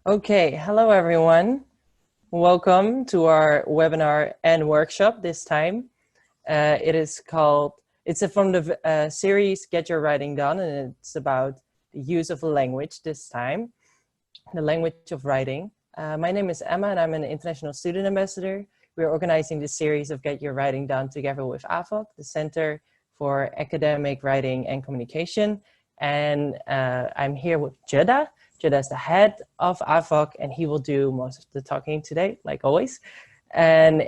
Okay, hello everyone. Welcome to our webinar and workshop this time. It's from the series Get Your Writing Done, and it's about the use of a language this time, the language of writing. My name is Emma and I'm an international student ambassador. We're organizing this series of Get Your Writing Done together with AVOK, the Center for Academic Writing and Communication. And I'm here with Joost. Joost is the head of AVOK and he will do most of the talking today, like always. And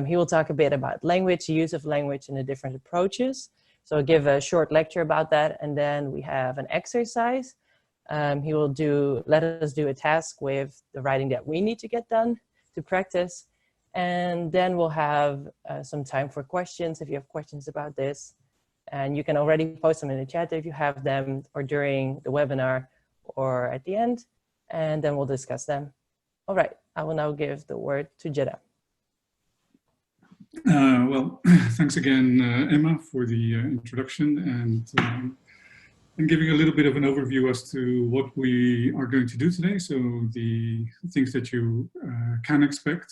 he will talk a bit about language, the use of language and the different approaches. So I'll give a short lecture about that. And then we have an exercise. He will let us do a task with the writing that we need to get done to practice. And then we'll have some time for questions if you have questions about this. And you can already post them in the chat if you have them, or during the webinar or at the end, and then we'll discuss them. All right, I will now give the word to Joost. Well, thanks again, Emma, for the introduction and giving a little bit of an overview as to what we are going to do today. So the things that you can expect.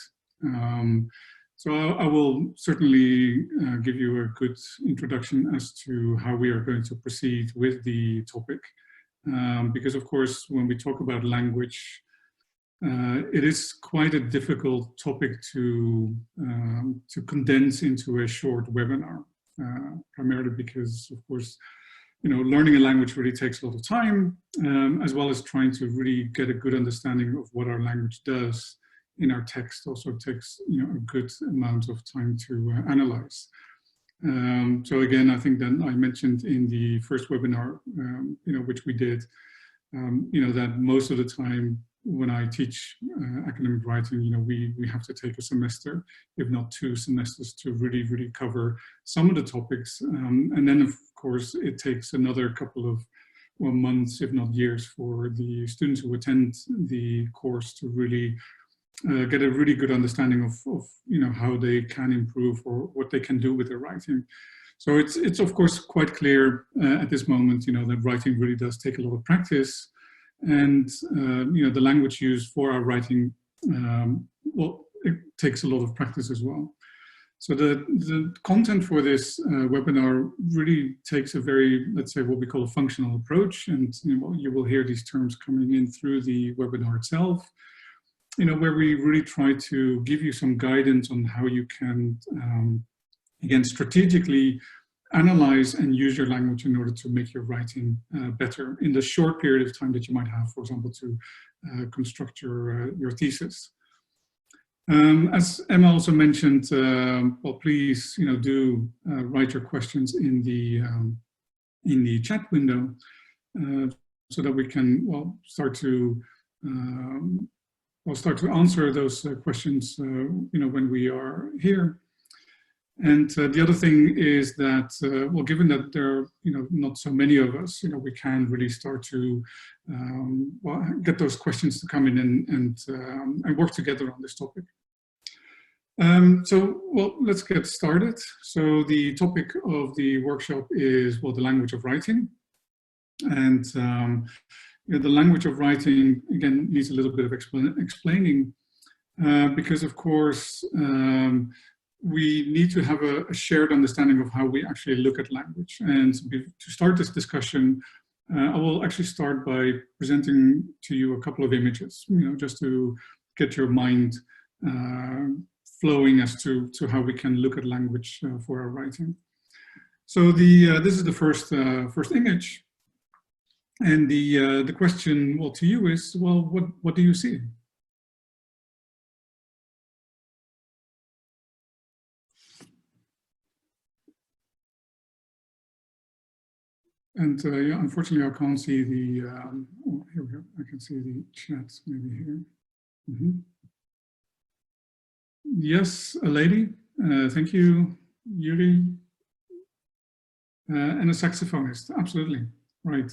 So I will certainly give you a good introduction as to how we are going to proceed with the topic. Because of course, when we talk about language, it is quite a difficult topic to condense into a short webinar, primarily because, of course, learning a language really takes a lot of time, as well as trying to really get a good understanding of what our language does in our text also takes a good amount of time to analyze. So again, I think that I mentioned in the first webinar, which we did, that most of the time when I teach academic writing, we have to take a semester, if not 2 semesters, to really cover some of the topics. And then, of course, it takes another couple of months, if not years, for the students who attend the course to really get a really good understanding of how they can improve or what they can do with their writing. So it's of course quite clear at this moment, that writing really does take a lot of practice, and the language used for our writing, well, it takes a lot of practice as well. So the content for this webinar really takes a very, let's say, what we call a functional approach, and you will hear these terms coming in through the webinar itself. Where we really try to give you some guidance on how you can, again, strategically analyze and use your language in order to make your writing better in the short period of time that you might have, for example, to construct your thesis. As Emma also mentioned, well, please, do write your questions in the chat window so that we can, well, start to answer those questions, when we are here. And the other thing is that, well, given that there are, not so many of us, we can really start to well, get those questions to come in and work together on this topic. So, well, let's get started. So the topic of the workshop is, well, the language of writing. And the language of writing, again, needs a little bit of explaining, because, of course, we need to have a shared understanding of how we actually look at language. And to start this discussion, I will actually start by presenting to you a couple of images, just to get your mind flowing as to how we can look at language for our writing. So this is the first image. And the question, well, to you is, well, what do you see? And yeah, unfortunately, I can't see the. Oh, here we go. I can see the chat maybe here. Mm-hmm. Yes, a lady. Thank you, Yuri. And a saxophonist. Absolutely right.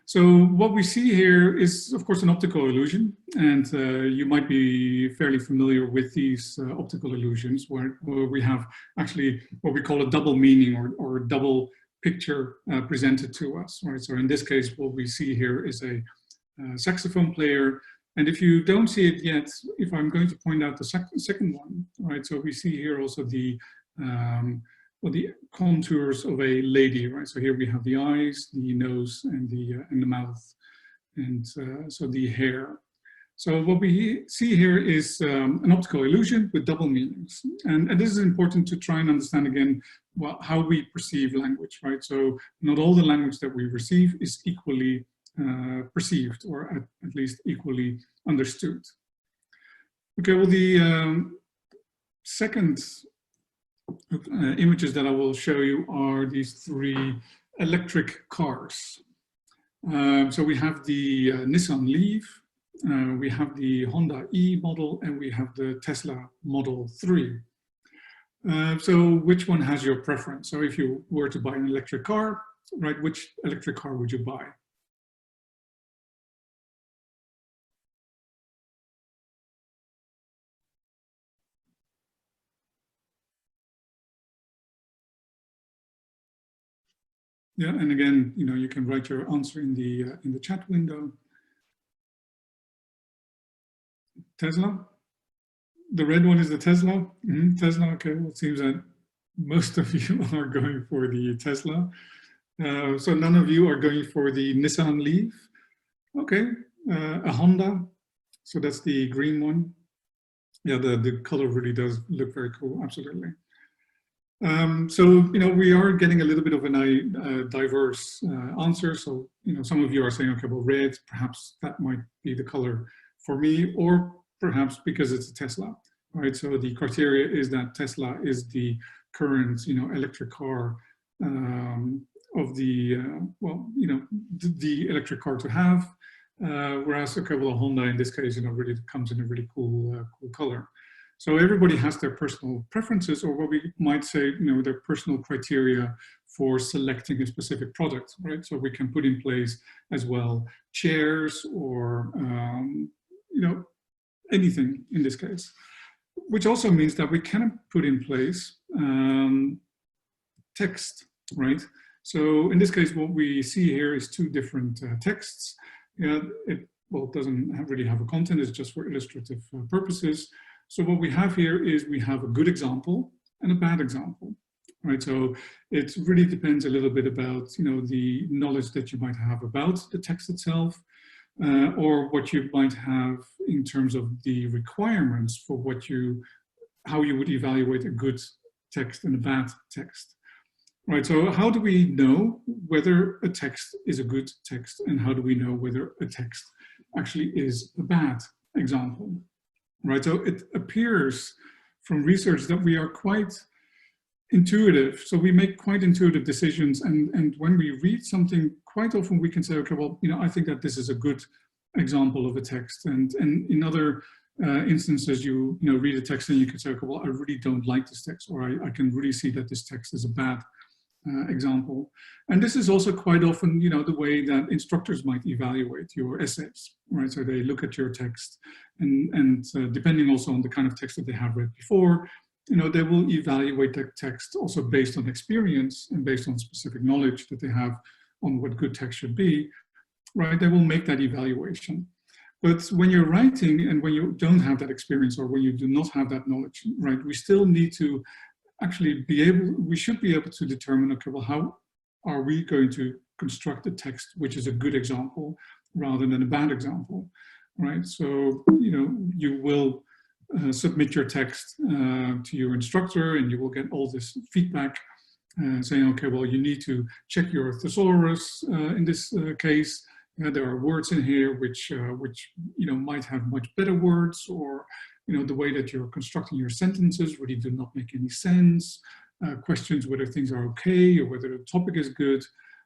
So what we see here is, of course, an optical illusion, and you might be fairly familiar with these optical illusions, where we have actually what we call a double meaning or a double picture presented to us, right? So in this case, what we see here is a saxophone player. And if you don't see it yet, if I'm going to point out the second one, right? So we see here also the contours of a lady, right? So here we have the eyes, the nose, and the mouth, and so the hair. So what we see here is an optical illusion with double meanings. And this is important to try and understand again how we perceive language, right? So not all the language that we receive is equally perceived, or at least equally understood. Okay, well, the second images that I will show you are these three electric cars. So we have the Nissan Leaf, we have the Honda E model, and we have the Tesla Model 3. So which one has your preference? So if you were to buy an electric car, right, which electric car would you buy? Yeah, and again, you know, you can write your answer in the chat window. Tesla? The red one is the Tesla? Tesla, okay, well, it seems that most of you are going for the Tesla. So none of you are going for the Nissan Leaf. Okay, a Honda, so that's the green one. Yeah, the color really does look very cool, absolutely. So, you know, we are getting a little bit of a diverse answer. So, you know, some of you are saying, okay, well, red, perhaps that might be the color for me, or perhaps because it's a Tesla, right? So the criteria is that Tesla is the current, you know, electric car of the, well, you know, the electric car to have. Whereas, okay, well, a Honda in this case, you know, really comes in a really cool, cool color. So everybody has their personal preferences, or what we might say, you know, their personal criteria for selecting a specific product, right? So we can put in place as well chairs or, you know, anything in this case, which also means that we can put in place text, right? So in this case, what we see here is two different texts. Yeah, it doesn't really have a content, it's just for illustrative purposes. So what we have here is we have a good example and a bad example, right? So it really depends a little bit about, you know, the knowledge that you might have about the text itself, or what you might have in terms of the requirements for how you would evaluate a good text and a bad text, right? So how do we know whether a text is a good text, and how do we know whether a text actually is a bad example? Right, so it appears from research that we are quite intuitive. So we make quite intuitive decisions, and when we read something, quite often we can say, okay, well, you know, I think that this is a good example of a text. And in other instances, you know, read a text and you can say, okay, well, I really don't like this text, or I can really see that this text is a bad example. And this is also quite often, you know, the way that instructors might evaluate your essays, right? So they look at your text, and depending also on the kind of text that they have read before, you know, they will evaluate that text also based on experience and based on specific knowledge that they have on what good text should be, right? They will make that evaluation. But when you're writing and when you don't have that experience, or when you do not have that knowledge, right, we still need to actually we should be able to determine, okay, well, how are we going to construct a text which is a good example rather than a bad example, right? So, you know, you will submit your text to your instructor, and you will get all this feedback saying, okay, well, you need to check your thesaurus in this case. There are words in here which you know, might have much better words, or you know, the way that you're constructing your sentences really do not make any sense. Questions whether things are okay or whether the topic is good,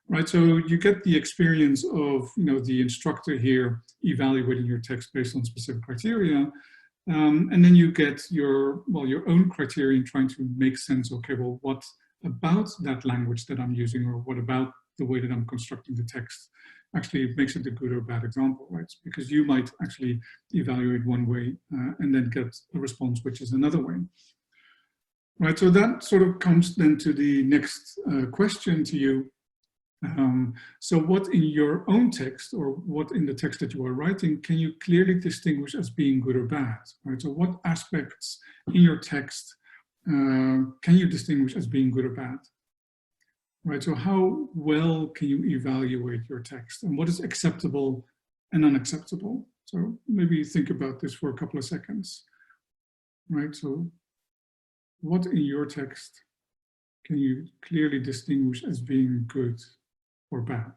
right? So you get the experience of, you know, the instructor here evaluating your text based on specific criteria, and then you get your own criterion trying to make sense. Okay, well, what about that language that I'm using, or what about the way that I'm constructing the text actually makes it a good or bad example, right? Because you might actually evaluate one way and then get a response which is another way, right? So that sort of comes then to the next question to you. So what in your own text, or what in the text that you are writing, can you clearly distinguish as being good or bad, right? So what aspects in your text can you distinguish as being good or bad, right? So how well can you evaluate your text, and what is acceptable and unacceptable? So maybe think about this for a couple of seconds, right? So what in your text can you clearly distinguish as being good or bad?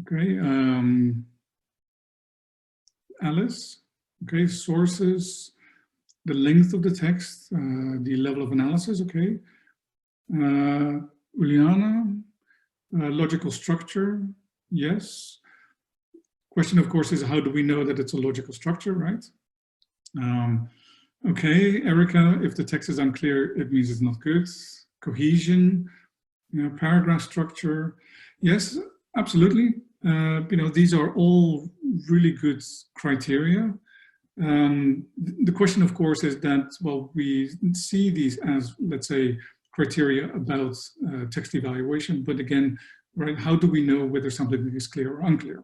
Okay, Alice, okay, sources, the length of the text, the level of analysis, okay. Uliana, logical structure, yes. Question, of course, is how do we know that it's a logical structure, right? Okay, Erica, if the text is unclear, it means it's not good. Cohesion, you know, paragraph structure, yes, absolutely. You know, these are all really good criteria. The question, of course, is that, well, we see these as, let's say, criteria about text evaluation, but again, right, how do we know whether something is clear or unclear?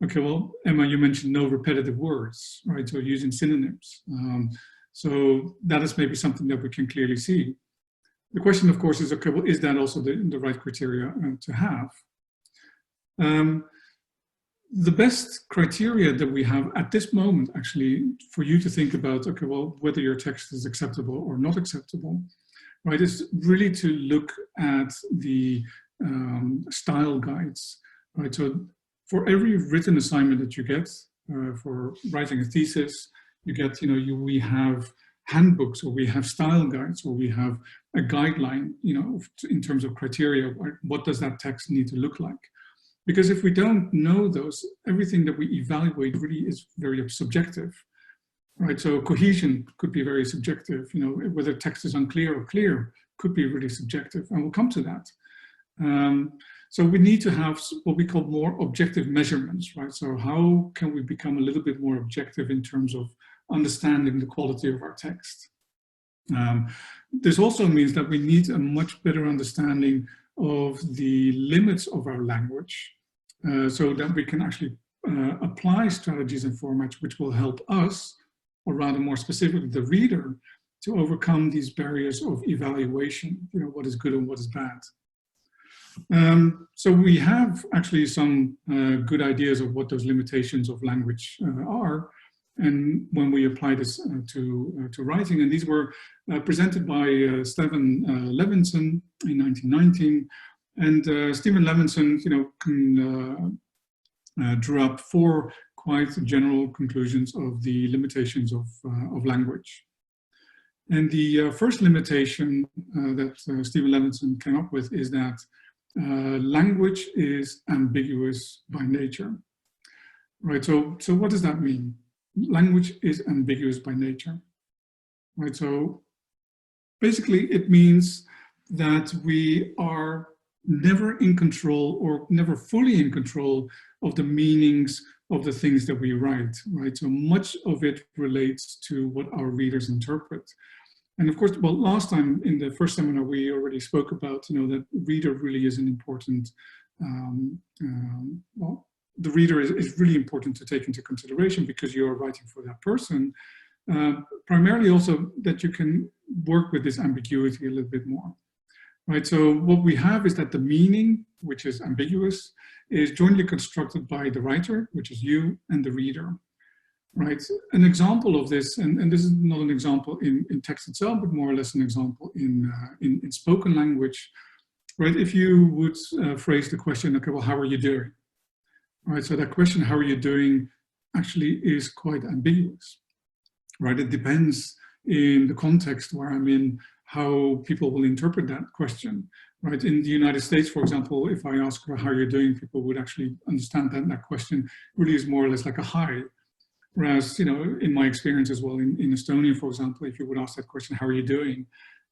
Okay, well, Emma, you mentioned no repetitive words, right? So using synonyms. So that is maybe something that we can clearly see. The question, of course, is, okay, well, is that also the right criteria to have? The best criteria that we have at this moment, actually, for you to think about, okay, well, whether your text is acceptable or not acceptable, right, is really to look at the style guides, right? So for every written assignment that you get for writing a thesis, you get, you know, we have handbooks, or we have style guides, or we have a guideline, you know, in terms of criteria, what does that text need to look like? Because if we don't know those, everything that we evaluate really is very subjective, right? So cohesion could be very subjective, you know, whether text is unclear or clear could be really subjective, and we'll come to that. So we need to have what we call more objective measurements, right? So how can we become a little bit more objective in terms of understanding the quality of our text? This also means that we need a much better understanding of the limits of our language, so that we can actually apply strategies and formats which will help us, or rather more specifically the reader, to overcome these barriers of evaluation, you know, what is good and what is bad. So we have actually some good ideas of what those limitations of language are, and when we apply this to writing, and these were presented by Stephen Levinson in 1919, and Stephen Levinson, you know, drew up 4 quite general conclusions of the limitations of language. And the first limitation that Stephen Levinson came up with is that language is ambiguous by nature, right? So what does that mean? Language is ambiguous by nature, right? So basically it means that we are never in control, or never fully in control, of the meanings of the things that we write, right? So much of it relates to what our readers interpret. And of course, well, last time in the first seminar, we already spoke about, you know, that reader really is an important, well, the reader is really important to take into consideration, because you are writing for that person. Primarily also that you can work with this ambiguity a little bit more, right? So what we have is that the meaning, which is ambiguous, is jointly constructed by the writer, which is you, and the reader. Right, an example of this, and this is not an example in text itself, but more or less an example in spoken language, right? If you would phrase the question, okay, well, how are you doing? Right, so that question, how are you doing, actually is quite ambiguous, right? It depends in the context where I'm in, how people will interpret that question, right? In the United States, for example, if I ask how are you doing, people would actually understand that that question really is more or less like a hi. Whereas, you know, in my experience as well, in Estonia, for example, if you would ask that question, how are you doing?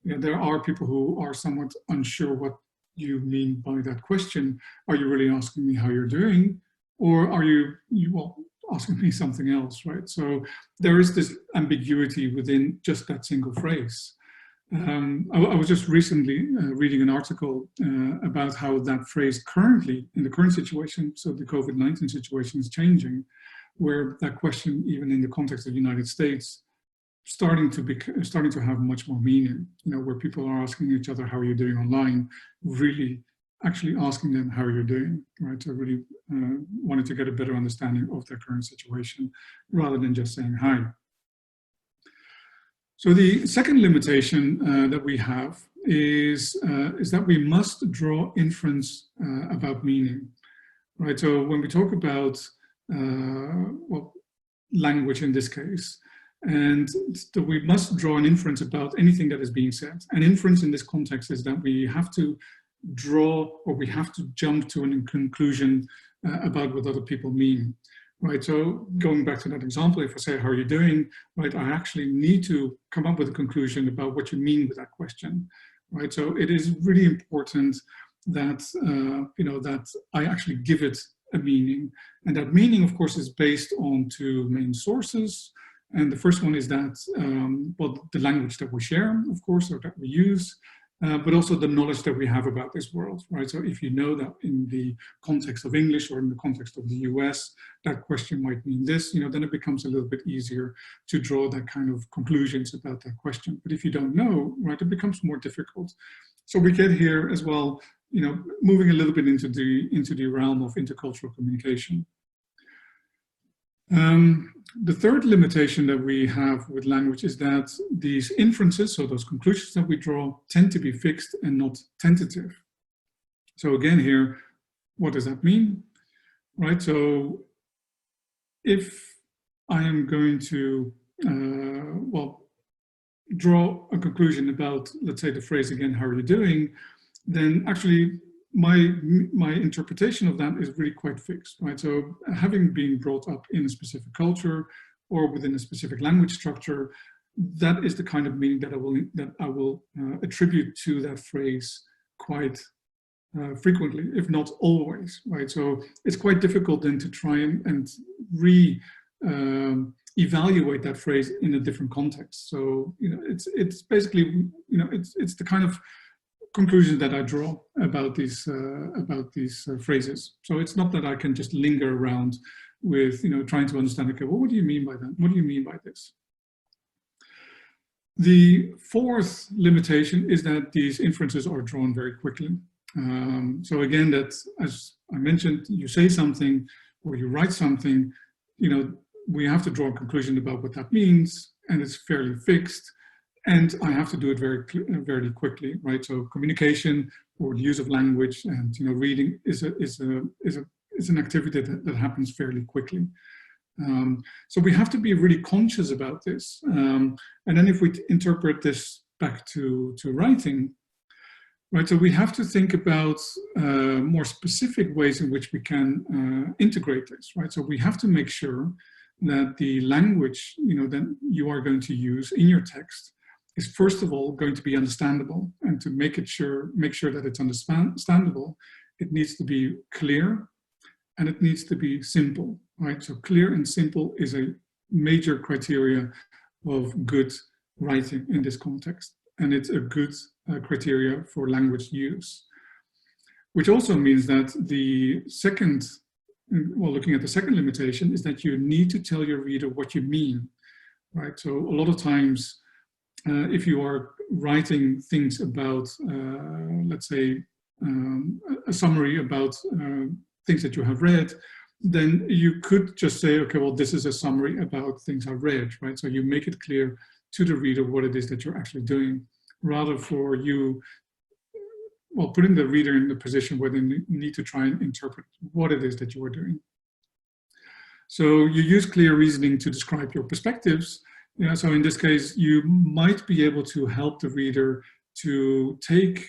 You know, there are people who are somewhat unsure what you mean by that question. Are you really asking me how you're doing? or are you well, asking me something else, right? So there is this ambiguity within just that single phrase. I was just recently reading an article about how that phrase currently, in the current situation, so the COVID-19 situation is changing, where that question, even in the context of the United States, starting to have much more meaning, you know, where people are asking each other, how are you doing online, really actually asking them how you're doing, right? So really wanted to get a better understanding of their current situation rather than just saying hi. So the second limitation that we have is that we must draw inference about meaning, right? So when we talk about well, language in this case, and so we must draw an inference about anything that is being said. An inference in this context is that we have to draw, or we have to jump to a conclusion about what other people mean. Right, so going back to that example, if I say, how are you doing, right, I actually need to come up with a conclusion about what you mean with that question, right? So it is really important that, you know, that I actually give it a meaning. And that meaning, of course, is based on two main sources. And the first one is that, well, the language that we share, of course, or that we use, but also the knowledge that we have about this world, right? So if you know that in the context of English or in the context of the US, that question might mean this, you know, then it becomes a little bit easier to draw that kind of conclusions about that question. But if you don't know, right, it becomes more difficult. So we get here as well, you know, moving a little bit into the realm of intercultural communication. The third limitation that we have with language is that these inferences, so those conclusions that we draw, tend to be fixed and not tentative. So again here, what does that mean? Right, so if I am going to, well, draw a conclusion about, let's say the phrase again, how are you doing, then actually my interpretation of that is really quite fixed, right? So having been brought up in a specific culture or within a specific language structure, that is the kind of meaning that I will attribute to that phrase quite frequently, if not always, right? So it's quite difficult then to try and evaluate that phrase in a different context. So, you know, it's basically, you know, it's the kind of conclusions that I draw about these phrases. So it's not that I can just linger around with, you know, trying to understand, okay, well, what do you mean by that? What do you mean by this? The fourth limitation is that these inferences are drawn very quickly. So again, that, as I mentioned, you say something or you write something, you know, we have to draw a conclusion about what that means, and it's fairly fixed. And I have to do it very quickly, right? So communication or the use of language and, you know, reading is an activity that happens fairly quickly. So we have to be really conscious about this. And then if we interpret this back to writing, right? So we have to think about more specific ways in which we can integrate this, right? So we have to make sure that the language, you know, that you are going to use in your text is first of all going to be understandable, and to make sure that it's understandable, it needs to be clear and it needs to be simple, right? So clear and simple is a major criteria of good writing in this context, and it's a good criteria for language use, which also means that the second, well, looking at the second limitation, is that you need to tell your reader what you mean, right? So a lot of times, if you are writing things about, let's say, a summary about things that you have read, then you could just say, okay, well, this is a summary about things I've read, right? So you make it clear to the reader what it is that you're actually doing, rather for you, well, putting the reader in the position where they need to try and interpret what it is that you are doing. So you use clear reasoning to describe your perspectives. Yeah, so in this case, you might be able to help the reader to take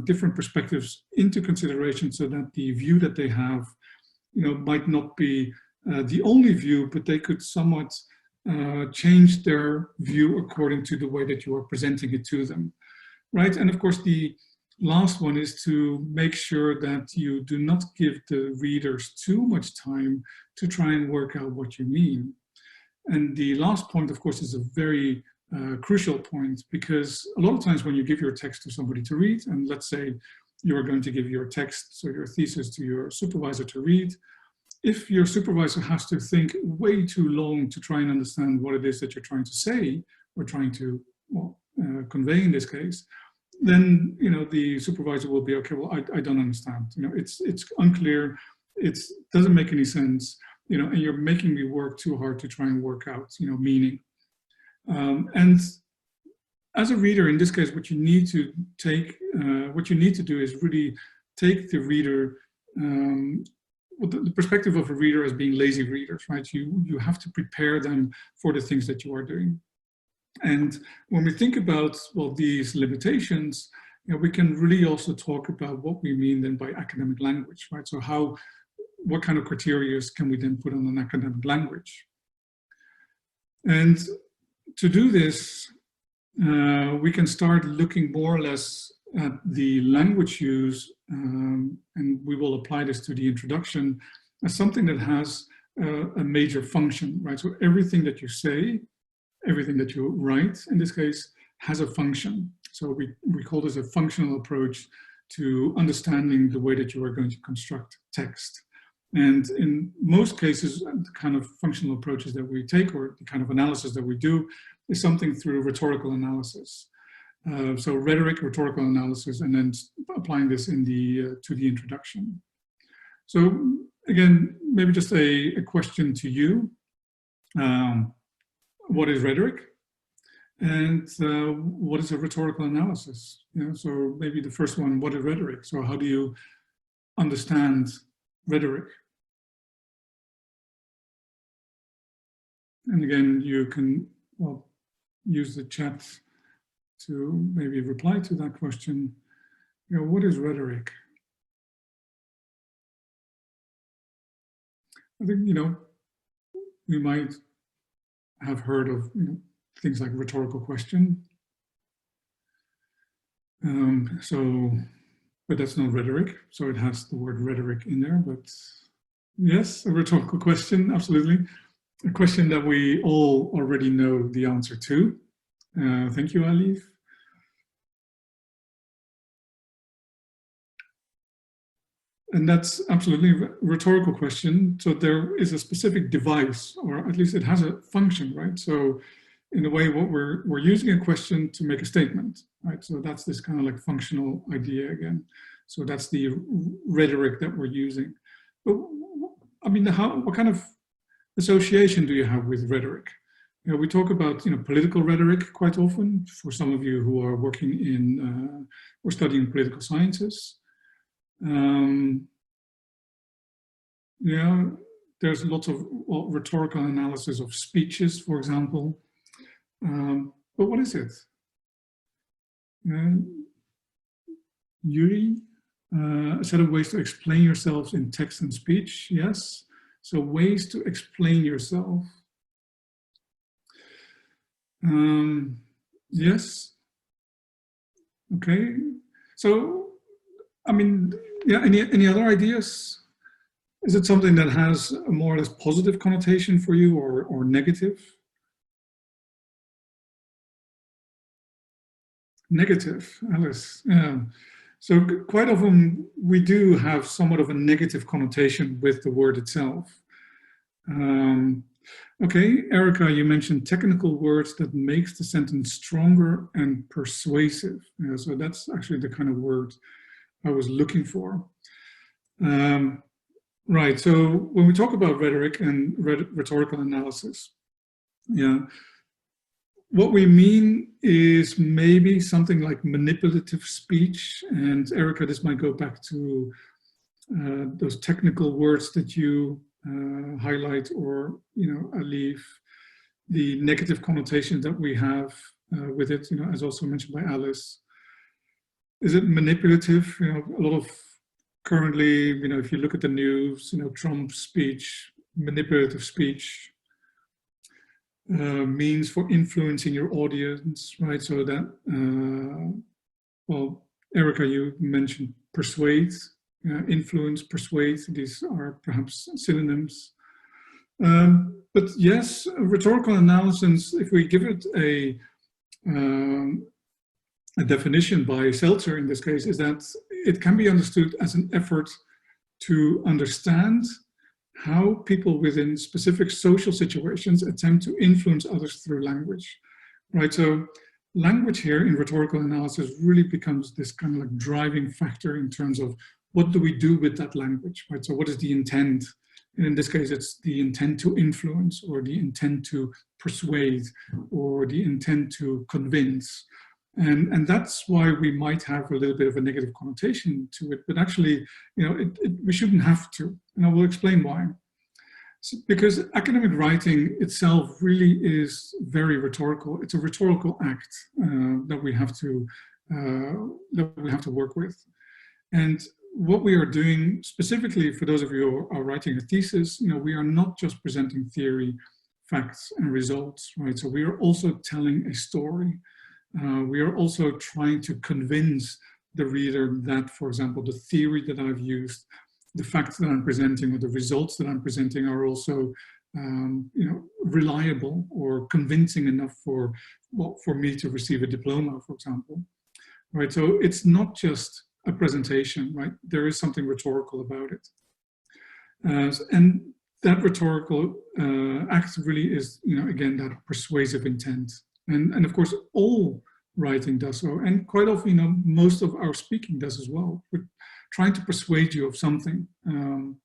different perspectives into consideration, so that the view that they have, you know, might not be the only view, but they could somewhat change their view according to the way that you are presenting it to them, right? And of course, the last one is to make sure that you do not give the readers too much time to try and work out what you mean. And the last point, of course, is a very crucial point, because a lot of times when you give your text to somebody to read, and let's say you are going to give your text, so your thesis, to your supervisor to read, if your supervisor has to think way too long to try and understand what it is that you're trying to say, or trying to convey in this case, then the supervisor will be, okay, well, I don't understand. It's unclear. It doesn't make any sense. And you're making me work too hard to try and work out, meaning. And as a reader, in this case, what you need to do is really take the reader, the perspective of a reader as being lazy readers, right? You have to prepare them for the things that you are doing. And when we think about, well, these limitations, we can really also talk about what we mean then by academic language, right? So what kind of criteria can we then put on an academic language? And to do this, we can start looking more or less at the language use, and we will apply this to the introduction as something that has a major function, right? So everything that you say, everything that you write, in this case, has a function. So we call this a functional approach to understanding the way that you are going to construct text. And in most cases, the kind of functional approaches that we take, or the kind of analysis that we do, is something through rhetorical analysis. So rhetoric, rhetorical analysis, and then applying this to the introduction. So again, maybe just a question to you. What is rhetoric? And what is a rhetorical analysis? So maybe the first one, what is rhetoric? So how do you understand rhetoric? And again, you can use the chat to maybe reply to that question. What is rhetoric? I think, we might have heard of things like rhetorical question. But that's not rhetoric. So it has the word rhetoric in there, but yes, a rhetorical question, absolutely. A question that we all already know the answer to. Thank you, Alif. And that's absolutely a rhetorical question. So there is a specific device, or at least it has a function, right? So in a way, what we're using a question to make a statement, right? So that's this kind of like functional idea again. So that's the rhetoric that we're using. But I mean, what kind of association do you have with rhetoric? We talk about political rhetoric quite often. For some of you who are working in or studying political sciences. There's lots of rhetorical analysis of speeches, for example. But what is it? Yuri, a set of ways to explain yourselves in text and speech. Yes. So ways to explain yourself. Yes. Okay. So, I mean, any other ideas? Is it something that has a more or less positive connotation for you, or negative? Negative, Alice. Yeah. So quite often we do have somewhat of a negative connotation with the word itself. Okay, Erica, you mentioned technical words that makes the sentence stronger and persuasive. So that's actually the kind of word I was looking for. Right, so when we talk about rhetoric and rhetorical analysis, what we mean is maybe something like manipulative speech. And Erica, this might go back to those technical words that you highlight, or, Alif, the negative connotation that we have with it, as also mentioned by Alice. Is it manipulative? A lot of currently, if you look at the news, Trump's speech, manipulative speech, means for influencing your audience, right? So that, Erica, you mentioned persuade, influence, persuade. These are perhaps synonyms. But yes, rhetorical analysis, if we give it a definition by Seltzer in this case, is that it can be understood as an effort to understand how people within specific social situations attempt to influence others through language, right? So language here in rhetorical analysis really becomes this kind of like driving factor in terms of what do we do with that language, right? So what is the intent? And in this case, it's the intent to influence, or the intent to persuade, or the intent to convince. And that's why we might have a little bit of a negative connotation to it, but actually, you know, we shouldn't have to, and I will explain why. So, because academic writing itself really is very rhetorical. It's a rhetorical act that we have to work with. And what we are doing specifically for those of you who are writing a thesis, you know, we are not just presenting theory, facts, and results, right? So we are also telling a story. We are also trying to convince the reader that, for example, the theory that I've used, the facts that I'm presenting, or the results that I'm presenting are also, you know, reliable or convincing enough for, well, for me to receive a diploma, for example, right? So it's not just a presentation, right? There is something rhetorical about it. And that rhetorical act really is, you know, again, that persuasive intent. And of course, all writing does so. And quite often, you know, most of our speaking does as well. We're trying to persuade you of something. And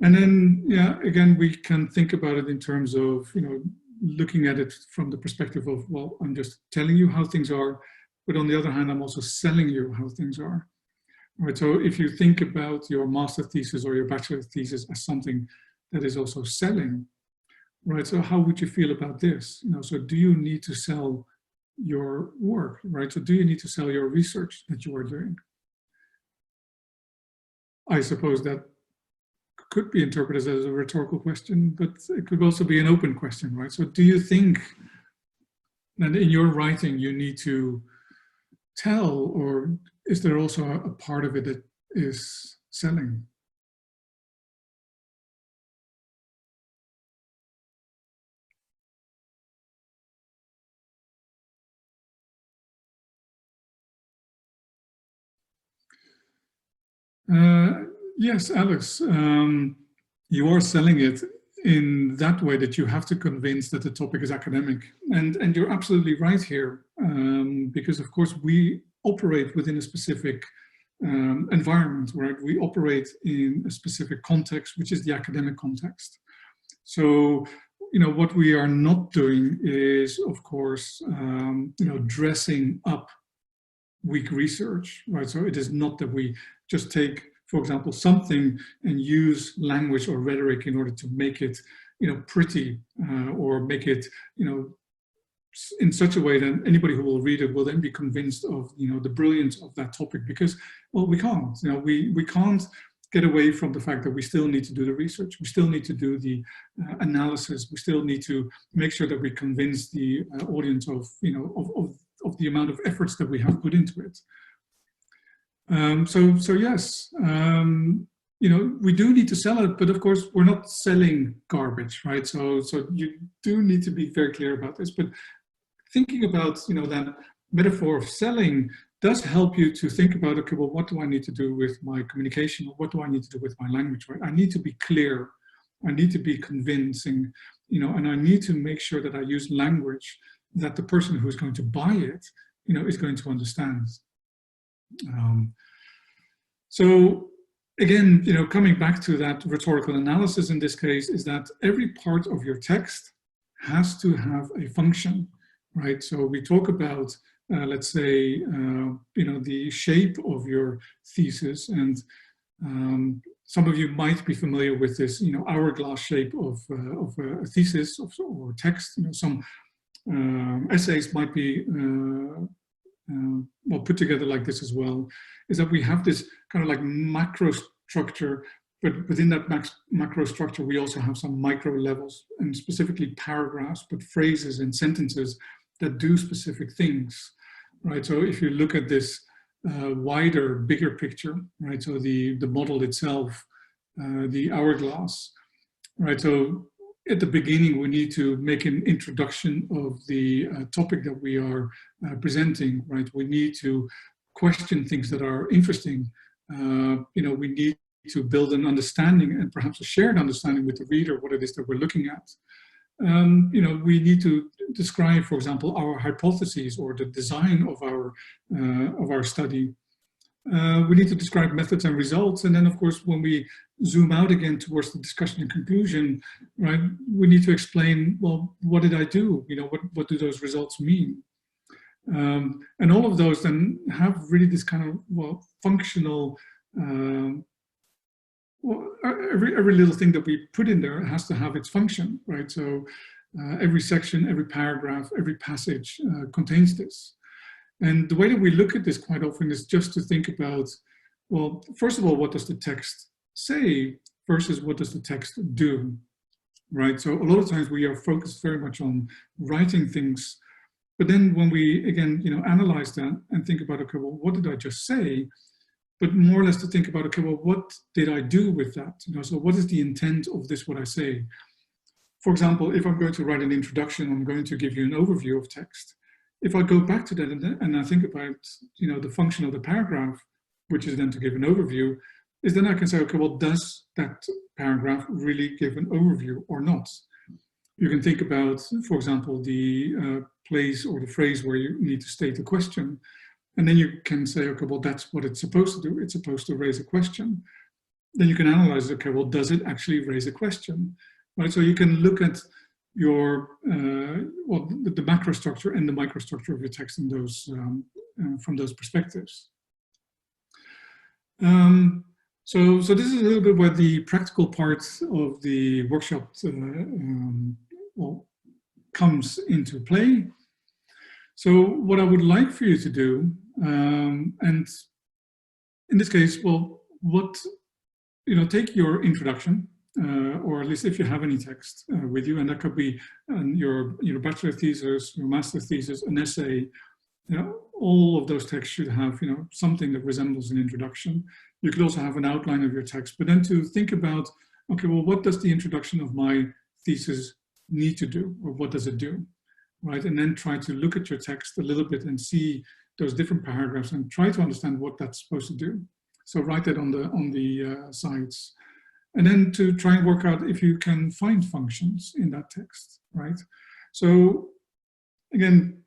then, yeah, again, we can think about it in terms of, you know, looking at it from the perspective of, well, I'm just telling you how things are, but on the other hand, I'm also selling you how things are. Right, so if you think about your master thesis or your bachelor thesis as something that is also selling, right? So how would you feel about this? You know, so do you need to sell your work, right? So do you need to sell your research that you are doing? I suppose that could be interpreted as a rhetorical question, but it could also be an open question, right? So do you think that in your writing you need to tell, or is there also a part of it that is selling? Yes, Alex, you are selling it in that way that you have to convince that the topic is academic. And you're absolutely right here, because of course we operate within a specific environment, right? We operate in a specific context, which is the academic context. So, you know, what we are not doing is, of course, you know, dressing up weak research, right? So it is not that we just take, for example, something and use language or rhetoric in order to make it, you know, pretty, or make it, you know, in such a way that anybody who will read it will then be convinced of, you know, the brilliance of that topic, because, well, we can't, you know, we can't get away from the fact that we still need to do the research, we still need to do the analysis, we still need to make sure that we convince the audience of, you know, of the amount of efforts that we have put into it. So yes, you know, we do need to sell it, but of course we're not selling garbage, right? So you do need to be very clear about this. But thinking about, you know, that metaphor of selling does help you to think about, okay, well, what do I need to do with my communication? Or what do I need to do with my language, right? I need to be clear. I need to be convincing, you know, and I need to make sure that I use language that the person who's going to buy it, you know, is going to understand. So again, you know, coming back to that rhetorical analysis in this case, is that every part of your text has to have a function, right? So we talk about, let's say, you know, the shape of your thesis, and some of you might be familiar with this, you know, hourglass shape of a thesis or text. You know, some essays might be well put together like this as well, is that we have this kind of like macro structure, but within that macro structure we also have some micro levels, and specifically paragraphs, but phrases and sentences that do specific things, right? So if you look at this wider, bigger picture, right? So the model itself, the hourglass, right? So at the beginning, we need to make an introduction of the topic that we are presenting, right? We need to question things that are interesting. We need to build an understanding and perhaps a shared understanding with the reader what it is that we're looking at. We need to describe, for example, our hypotheses or the design of our study. We need to describe methods and results. And then, of course, when we zoom out again towards the discussion and conclusion, right, we need to explain, well, what did I do? What do those results mean? And all of those then have really this kind of, functional, every little thing that we put in there has to have its function, right? So every section, every paragraph, every passage contains this. And the way that we look at this quite often is just to think about, well, first of all, what does the text say versus what does the text do, right? So a lot of times we are focused very much on writing things, but then when we, again, analyze that and think about, okay, well, what did I just say? But more or less to think about, okay, well, what did I do with that? So what is the intent of this, what I say? For example, if I'm going to write an introduction, I'm going to give you an overview of text. If I go back to that and I think about, the function of the paragraph, which is then to give an overview, is then I can say, okay, well, does that paragraph really give an overview or not? You can think about, for example, the place or the phrase where you need to state a question. And then you can say, okay, well, that's what it's supposed to do. It's supposed to raise a question. Then you can analyze, okay, well, does it actually raise a question? Right, so you can look at your, the macro structure and the microstructure of your text in those, from those perspectives. So this is a little bit where the practical part of the workshop comes into play. So what I would like for you to do, and in this case, well, take your introduction, or at least if you have any text with you, and that could be your bachelor thesis, your master's thesis, an essay. All of those texts should have something that resembles an introduction. You could also have an outline of your text, but then to think about, okay, well, what does the introduction of my thesis need to do, or what does it do, right? And then try to look at your text a little bit and see those different paragraphs and try to understand what that's supposed to do. So write that on the sides. And then to try and work out if you can find functions in that text, right? So again,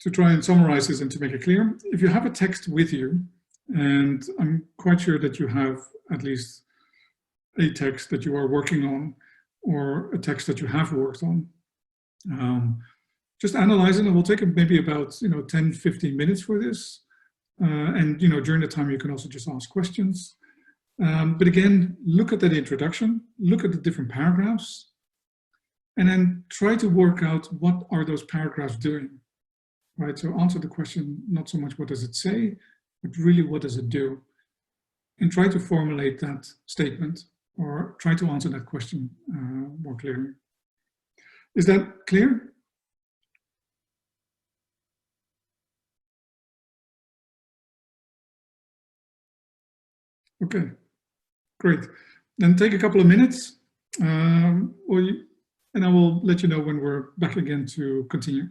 to try and summarize this and to make it clear, if you have a text with you, and I'm quite sure that you have at least a text that you are working on or a text that you have worked on, just analyze it, and we'll take maybe about 10, 15 minutes for this. And during the time you can also just ask questions. But again, look at that introduction, look at the different paragraphs, and then try to work out what are those paragraphs doing, right? So answer the question, not so much what does it say, but really what does it do? And try to formulate that statement or try to answer that question more clearly. Is that clear? Okay, great. Then take a couple of minutes, and I will let you know when we're back again to continue.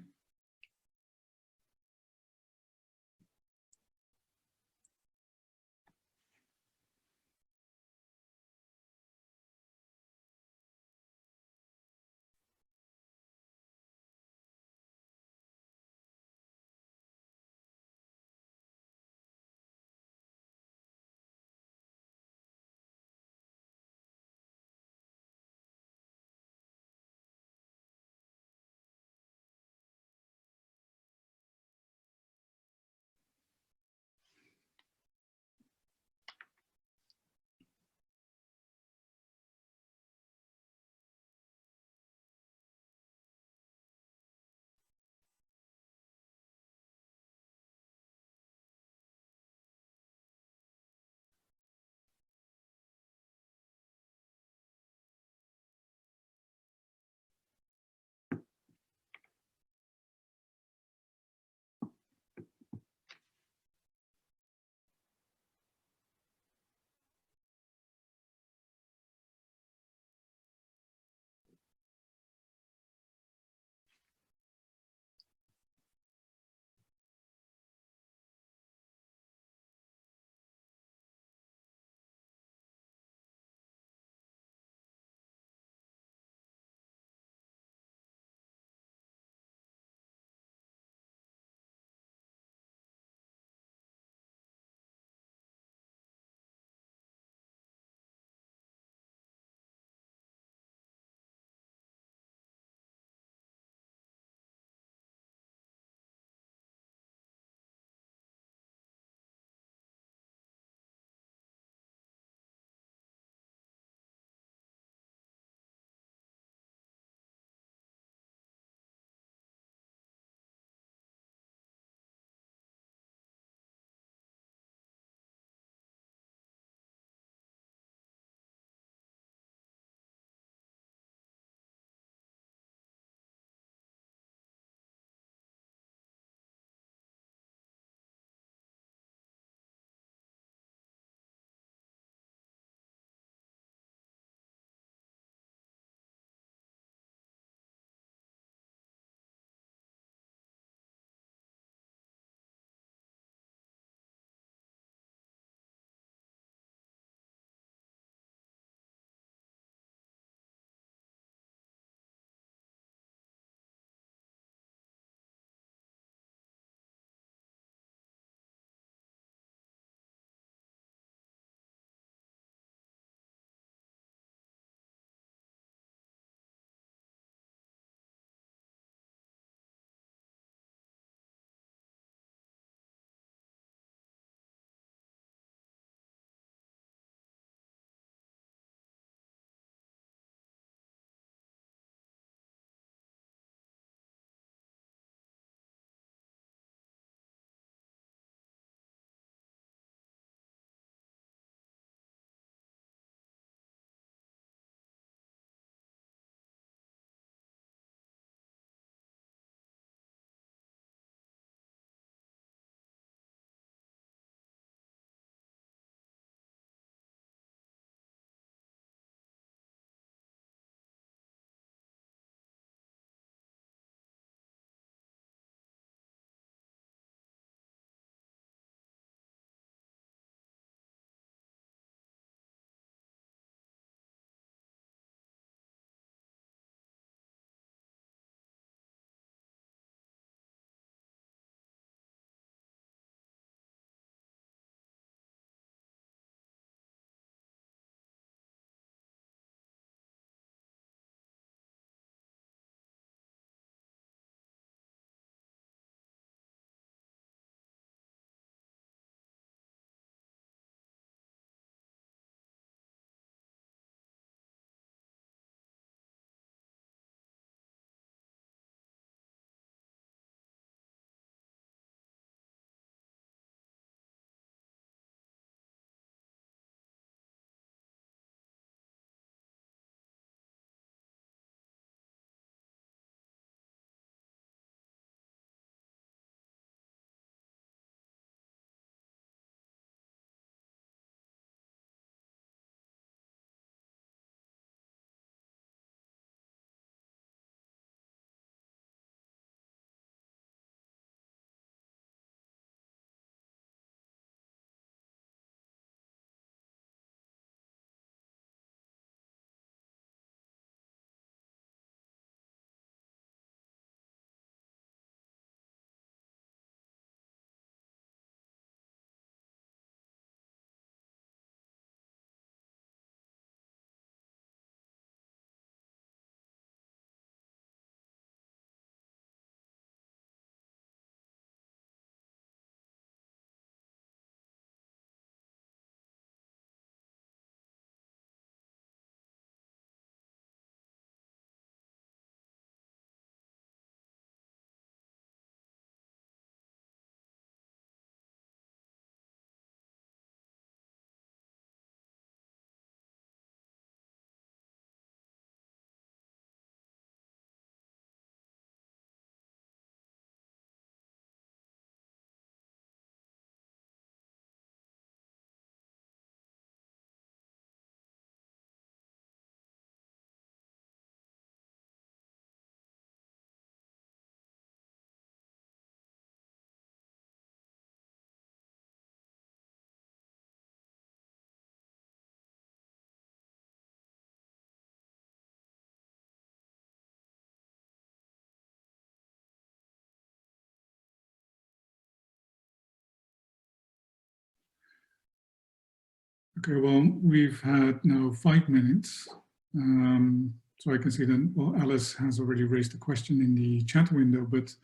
Okay, well, we've had now 5 minutes. So I can see that, well, Alice has already raised a question in the chat window, but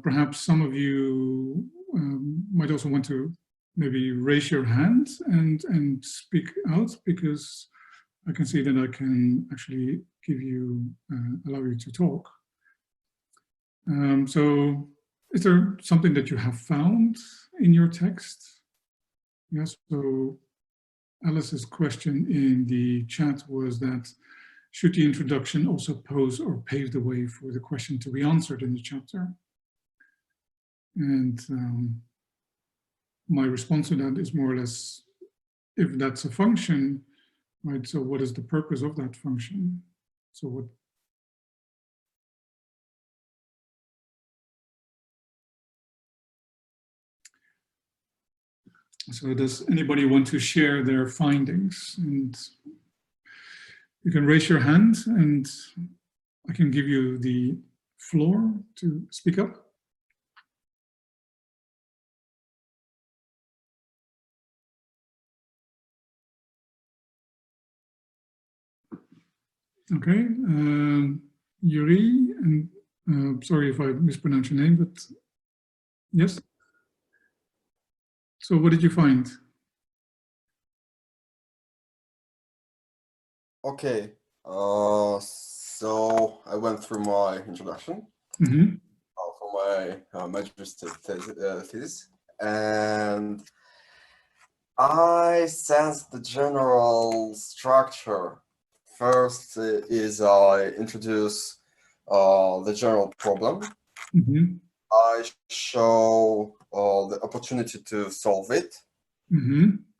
perhaps some of you might also want to maybe raise your hand and speak out, because I can see that I can actually give you, allow you to talk. So is there something that you have found in your text? Yes, so Alice's question in the chat was that, should the introduction also pose or pave the way for the question to be answered in the chapter? And my response to that is more or less, if that's a function, right, so what is the purpose of that function? So what? So does anybody want to share their findings? And you can raise your hand and I can give you the floor to speak up. Okay, Yuri, and sorry if I mispronounce your name, but yes. So what did you find? Okay, so I went through my introduction for my master's thesis, and I sensed the general structure. First is I introduce the general problem. I show the opportunity to solve it.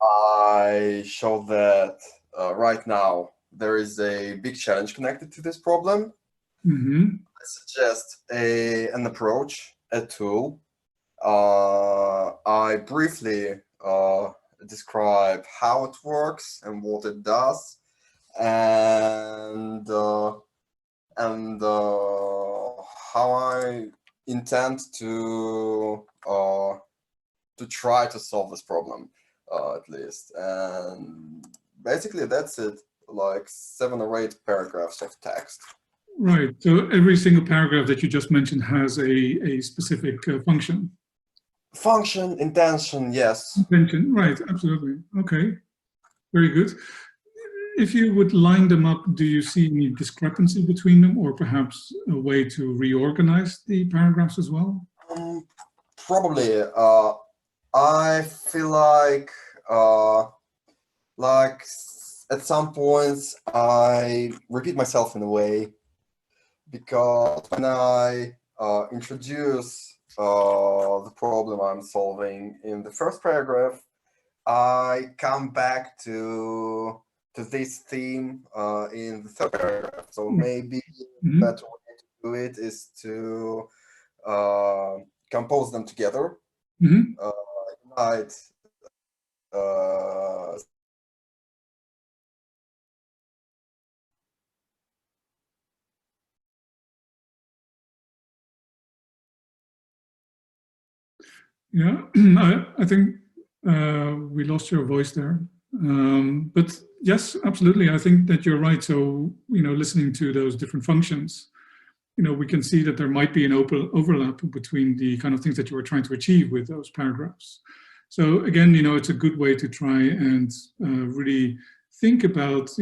I show that right now there is a big challenge connected to this problem. I suggest an approach, a tool. I briefly describe how it works and what it does, and how I intend to try to solve this problem, at least. And basically that's it, like 7 or 8 paragraphs of text. Right, so every single paragraph that you just mentioned has a specific function. Function, intention, yes. Intention, right, absolutely. Okay, very good. If you would line them up, do you see any discrepancy between them, or perhaps a way to reorganize the paragraphs as well? Probably. I feel like at some points I repeat myself in a way, because when I introduce the problem I'm solving in the first paragraph, I come back to this theme in the third paragraph. So maybe a better way to do it is to compose them together. Yeah, I think we lost your voice there. But yes, absolutely. I think that you're right. So, listening to those different functions, we can see that there might be an overlap between the kind of things that you were trying to achieve with those paragraphs. So again, it's a good way to try and really think about,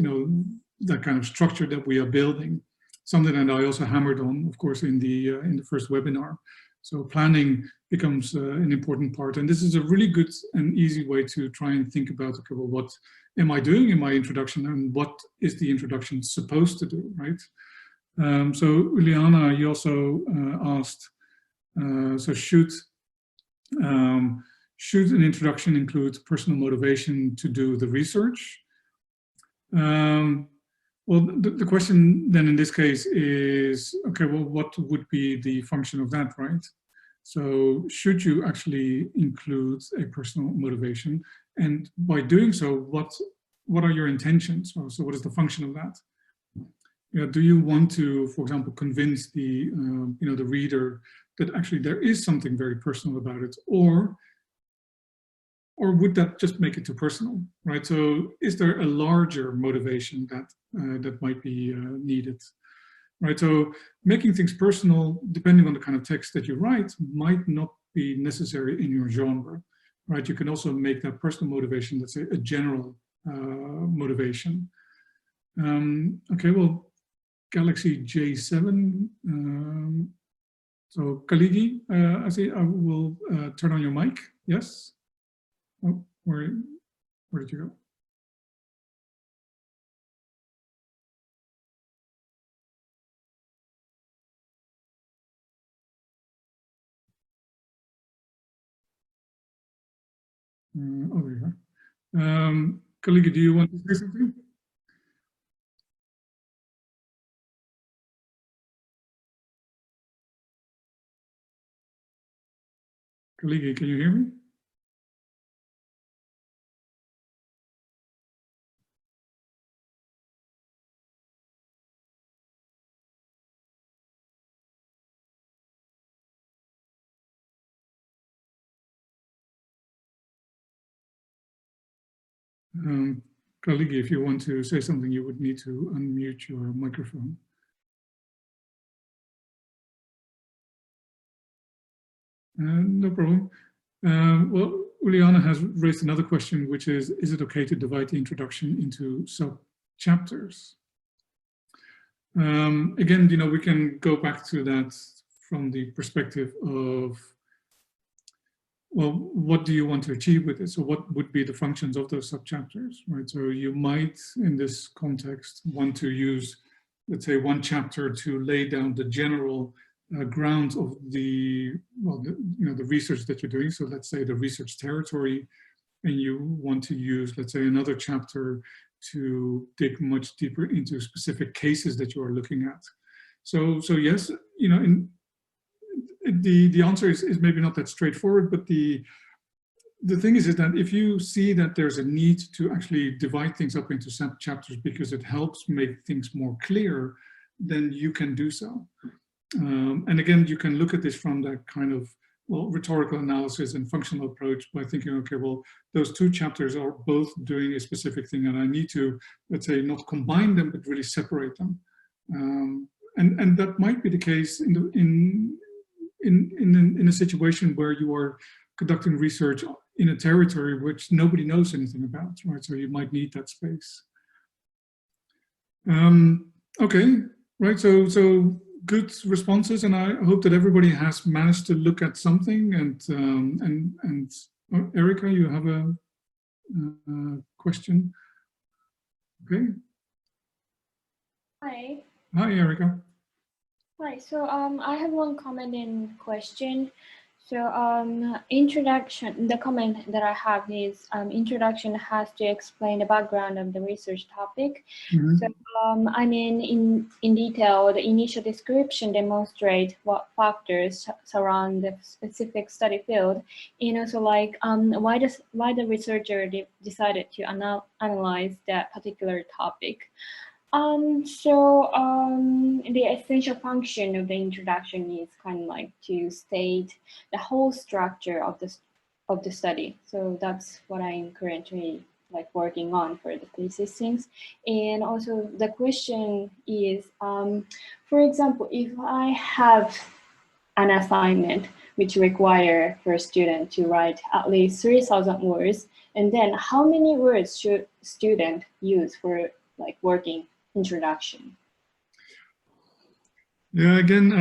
that kind of structure that we are building. Something that I also hammered on, of course, in the first webinar. So planning becomes an important part. And this is a really good and easy way to try and think about, okay, well, what am I doing in my introduction, and what is the introduction supposed to do, right? So Uliana, you also asked, so should an introduction include personal motivation to do the research? Well, the question then in this case is, okay, well, what would be the function of that, right? So should you actually include a personal motivation? And by doing so, what are your intentions? So what is the function of that? Do you want to, for example, convince the the reader that actually there is something very personal about it, or or would that just make it too personal, right? So is there a larger motivation that that might be needed, right? So making things personal, depending on the kind of text that you write, might not be necessary in your genre, right? You can also make that personal motivation, let's say, a general motivation. Okay, well, Galaxy J7. So Kaligi, I see. I will turn on your mic. Yes. Oh, where did you go? Over here. Kaligi, do you want to say something? Kaligi, can you hear me? Kaligi, if you want to say something, you would need to unmute your microphone. No problem. Well, Uliana has raised another question, which is it okay to divide the introduction into sub-chapters? Again, you know, we can go back to that from the perspective of, well, what do you want to achieve with it? So what would be the functions of those sub-chapters, right? So you might, in this context, want to use, let's say, one chapter to lay down the general grounds of the, well, the research that you're doing. So let's say the research territory, and you want to use, let's say, another chapter to dig much deeper into specific cases that you are looking at. So yes, you know, the answer is maybe not that straightforward, but the thing is that if you see that there's a need to actually divide things up into sub-chapters because it helps make things more clear, then you can do so. And again, you can look at this from that kind of, well, rhetorical analysis and functional approach by thinking, okay, well, those two chapters are both doing a specific thing, and I need to, let's say, not combine them, but really separate them. And that might be the case in a situation where you are conducting research in a territory which nobody knows anything about, right? So you might need that space. Okay, right, so good responses, and I hope that everybody has managed to look at something. And Erica, you have a question? Okay. Hi. Hi, Erica. Hi. So I have one comment and question. So introduction. The comment that I have is introduction has to explain the background of the research topic. Mm-hmm. So I mean, in detail, the initial description demonstrate what factors surround the specific study field, and also like why the researcher decided to analyze that particular topic. The essential function of the introduction is kind of like to state the whole structure of the study. So that's what I'm currently like working on for the thesis things. And also the question is, for example, if I have an assignment which require for a student to write at least 3,000 words, and then how many words should student use for like working introduction? Yeah, again,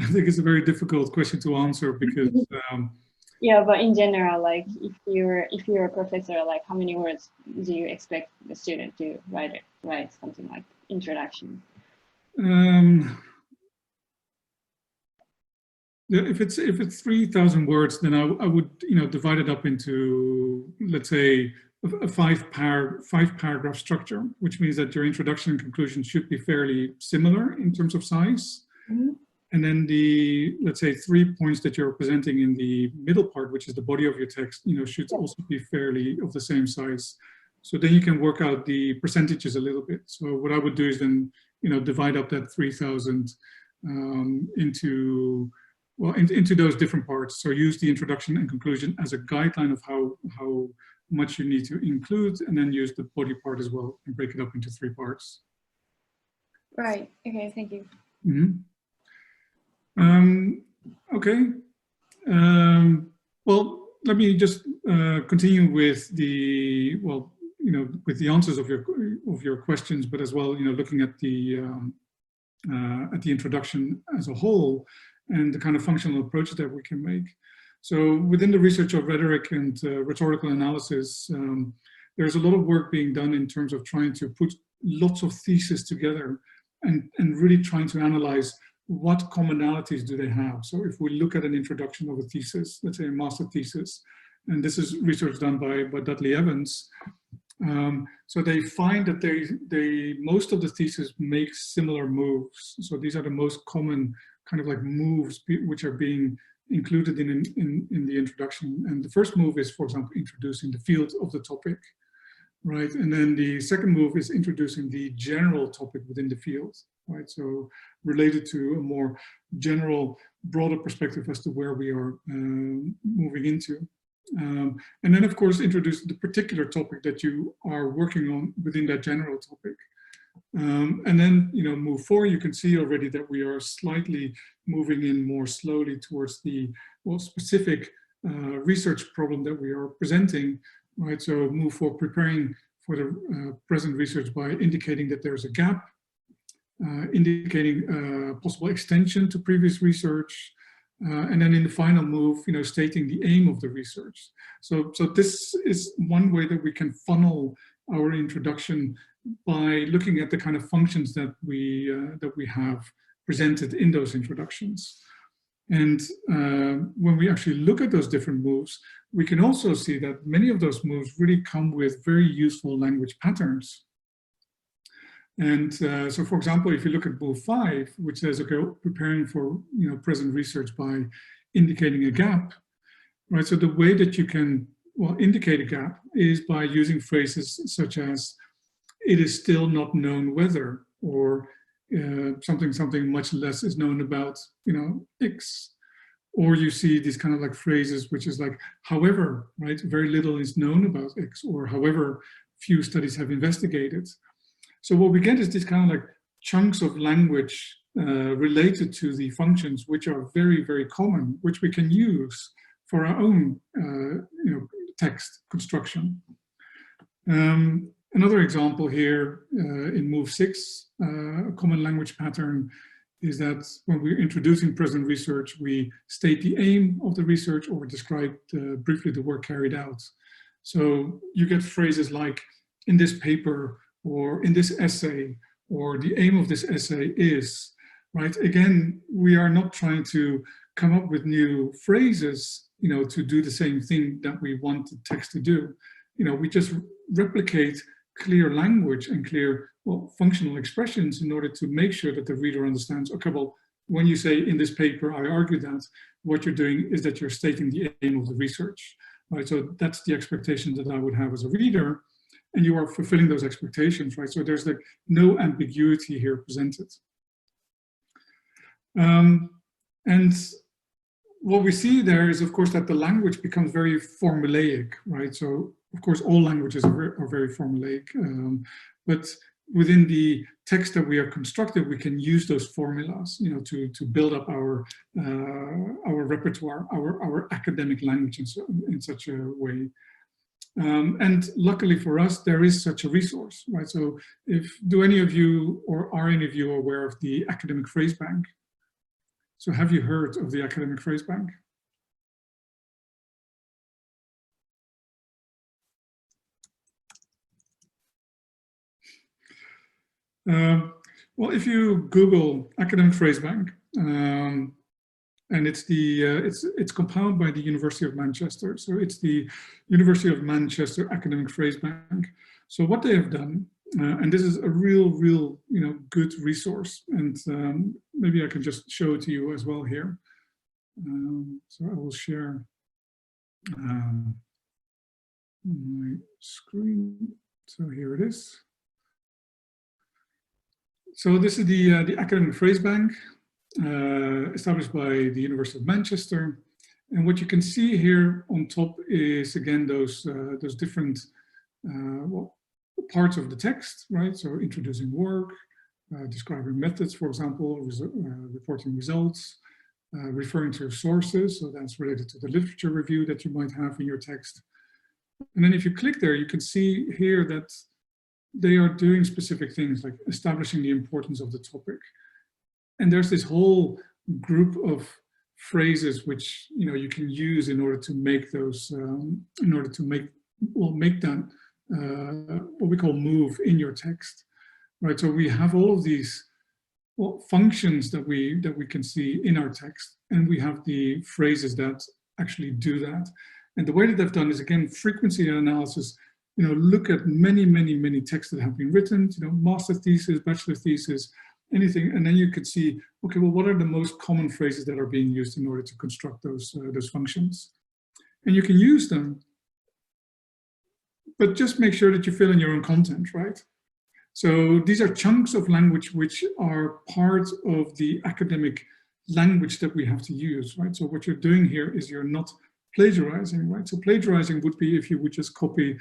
I think it's a very difficult question to answer because yeah, but in general, like if you're a professor, like how many words do you expect the student to write something like introduction? Yeah, if it's 3,000 words, then I would, you know, divide it up into, let's say, a five paragraph structure, which means that your introduction and conclusion should be fairly similar in terms of size. Mm-hmm. And then the, let's say, 3 points that you're presenting in the middle part, which is the body of your text, you know, should also be fairly of the same size. So then you can work out the percentages a little bit. So what I would do is then, you know, divide up that 3,000 into, well, into those different parts. So use the introduction and conclusion as a guideline of how much you need to include, and then use the body part as well and break it up into 3 parts. Right. Okay. Thank you. Okay. Well, let me just continue with the, well, you know, with the answers of your questions, but as well, you know, looking at the introduction as a whole and the kind of functional approach that we can make. So within the research of rhetoric and rhetorical analysis, there's a lot of work being done in terms of trying to put lots of theses together and really trying to analyze what commonalities do they have. So if we look at an introduction of a thesis, let's say a master thesis, and this is research done by Dudley Evans, so they find that most of the theses make similar moves. So these are the most common kind of like moves which are being included in the introduction. And the first move is, for example, introducing the field of the topic, right? And then the second move is introducing the general topic within the field, right? So related to a more general, broader perspective as to where we are moving into. And then, of course, introduce the particular topic that you are working on within that general topic. And then, you know, move forward. You can see already that we are slightly moving in more slowly towards the specific research problem that we are presenting, right? So move forward, preparing for the present research by indicating that there's a gap, indicating possible extension to previous research, and then in the final move, you know, stating the aim of the research. So this is one way that we can funnel our introduction by looking at the kind of functions that we have presented in those introductions. And when we actually look at those different moves, we can also see that many of those moves really come with very useful language patterns. And so, for example, if you look at move 5, which says, okay, preparing for, you know, present research by indicating a gap, right? So the way that you can, well, indicate a gap is by using phrases such as, it is still not known whether, or something much less is known about, you know, X. Or you see these kind of like phrases, which is like, however, right? Very little is known about X, or however few studies have investigated. So what we get is these kind of like chunks of language related to the functions, which are very, very common, which we can use for our own you know, text construction. Another example here in move 6, a common language pattern is that when we're introducing present research, we state the aim of the research or describe briefly the work carried out. So you get phrases like, in this paper, or in this essay, or the aim of this essay is, right? Again, we are not trying to come up with new phrases, you know, to do the same thing that we want the text to do. You know, we just replicate clear language and clear, well, functional expressions in order to make sure that the reader understands, okay, well, when you say in this paper, I argue that, what you're doing is that you're stating the aim of the research, right? So that's the expectation that I would have as a reader, and you are fulfilling those expectations, right? So there's like no ambiguity here presented. And what we see there is, of course, that the language becomes very formulaic, right? So, of course, all languages are very formulaic, but within the text that we are constructing, we can use those formulas, you know, to build up our repertoire, our academic language in such a way. And luckily for us, there is such a resource, right? So do any of you, or are any of you aware of the Academic Phrase Bank? So have you heard of the Academic Phrase Bank? Well, if you Google Academic Phrase Bank, and it's compiled by the University of Manchester. So it's the University of Manchester Academic Phrase Bank. So what they have done, and this is a real, you know, good resource. And maybe I can just show it to you as well here. So I will share my screen. So here it is. So this is the Academic Phrase Bank. established by the University of Manchester. And what you can see here on top is, again, those different well, parts of the text, right? So introducing work, describing methods, for example, reporting results, referring to sources. So that's related to the literature review that you might have in your text. And then if you click there, you can see here that they are doing specific things like establishing the importance of the topic. And there's this whole group of phrases which you can use in order to make those, make that what we call move in your text, right? So we have all of these functions that we can see in our text, and we have the phrases that actually do that. And the way that they've done is, again, frequency analysis. Look at many texts that have been written. Master thesis, bachelor thesis, anything, and then you could see, okay, well, what are the most common phrases that are being used in order to construct those functions? And you can use them, but just make sure that you fill in your own content, right? So these are chunks of language which are part of the academic language that we have to use, right? So what you're doing here is you're not plagiarizing, right? So plagiarizing would be if you would just copy,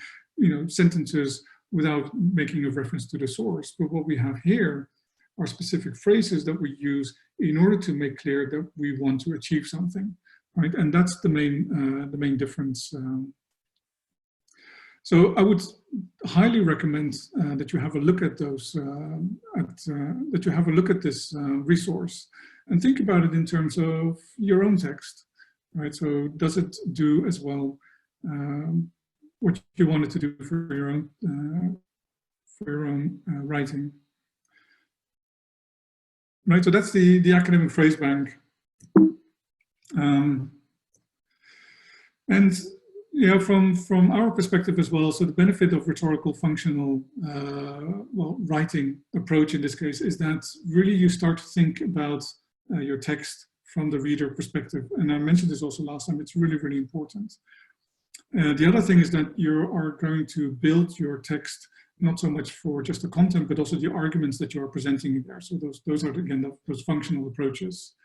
sentences without making a reference to the source. But what we have here are specific phrases that we use in order to make clear that we want to achieve something, right? And that's the main difference. So I would highly recommend that you have a look at those, that you have a look at this resource and think about it in terms of your own text, right? So does it do as well what you wanted to do for your own writing? Right, so that's the academic phrase bank. And from our perspective as well, so the benefit of rhetorical functional writing approach in this case is that really you start to think about your text from the reader perspective. And I mentioned this also last time, it's really important. The other thing is that you are going to build your text not so much for just the content, but also the arguments that you are presenting there. So those are, again, those functional approaches.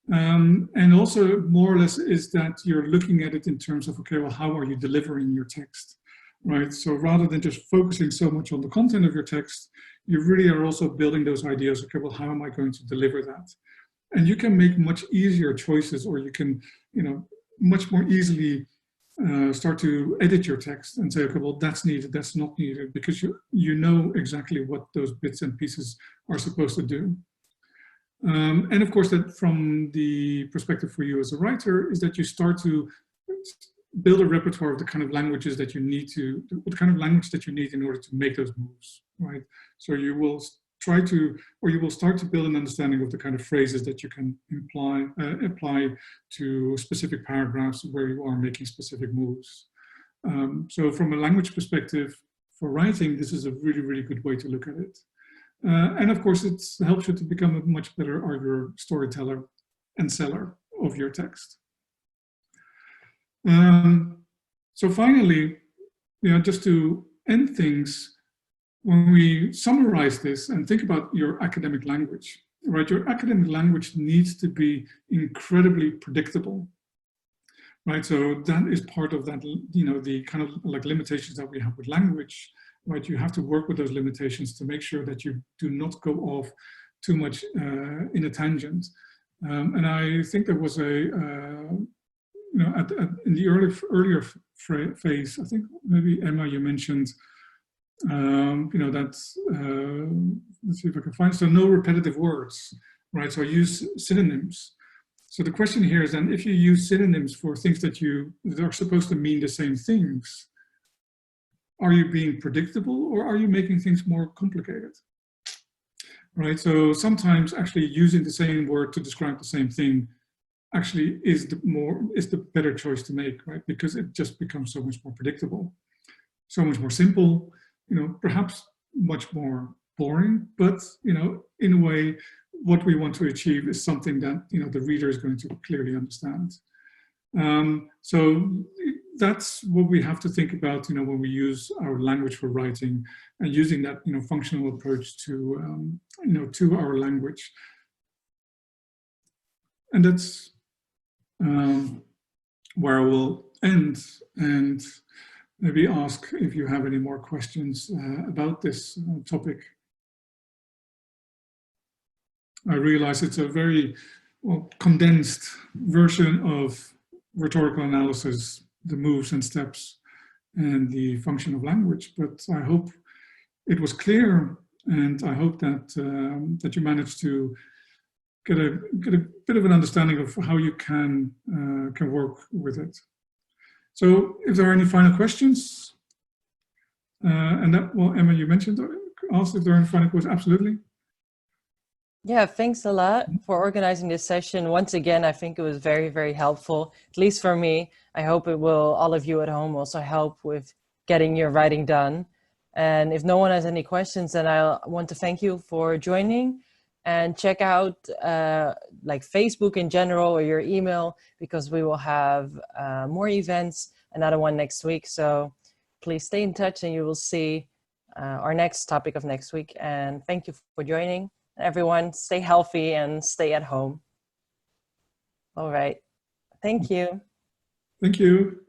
And also, more or less, is that you're looking at it in terms of, okay, well, how are you delivering your text, right? So rather than just focusing so much on the content of your text, you really are also building those ideas, okay, well, how am I going to deliver that? And you can make much easier choices, or you can, much more easily start to edit your text and say, okay, well, that's needed, that's not needed, because you know exactly what those bits and pieces are supposed to do. And of course, that from the perspective for you as a writer is that you start to build a repertoire of the kind of languages that you need to, what kind of language that you need in order to make those moves, right? So you will try to, or you will start to build an understanding of the kind of phrases that you can apply to specific paragraphs where you are making specific moves. So from a language perspective for writing, this is a really good way to look at it. And of course, it helps you to become a much better arguer, storyteller, and seller of your text. So finally, just to end things, when we summarize this and think about your academic language, right? Your academic language needs to be incredibly predictable, right? So that is part of that, the kind of like limitations that we have with language, right? You have to work with those limitations to make sure that you do not go off too much in a tangent. And I think there was in the earlier phase, I think maybe Emma, you mentioned, let's see if I can find, so no repetitive words, right? So I use synonyms. So the question here is then, if you use synonyms for things that are supposed to mean the same things, are you being predictable or are you making things more complicated? Right, so sometimes actually using the same word to describe the same thing actually is the better choice to make, right? Because it just becomes so much more predictable, so much more simple, perhaps much more boring, but in a way, what we want to achieve is something that the reader is going to clearly understand. So that's what we have to think about, when we use our language for writing and using that, functional approach to, to our language. And that's where I will end, and maybe ask if you have any more questions about this topic. I realize it's a very condensed version of rhetorical analysis, the moves and steps and the function of language, but I hope it was clear, and I hope that that you managed to get a bit of an understanding of how you can work with it. So if there are any final questions, and that, well, Emma, you mentioned, asked if there are any final questions. Absolutely. Yeah, thanks a lot for organizing this session. Once again, I think it was very, very helpful, at least for me. I hope it will, all of you at home, also help with getting your writing done. And if no one has any questions, then I want to thank you for joining, and check out like Facebook in general or your email, because we will have more events, another one next week. So please stay in touch and you will see our next topic of next week. And thank you for joining. Everyone, stay healthy and stay at home. All right. Thank you. Thank you.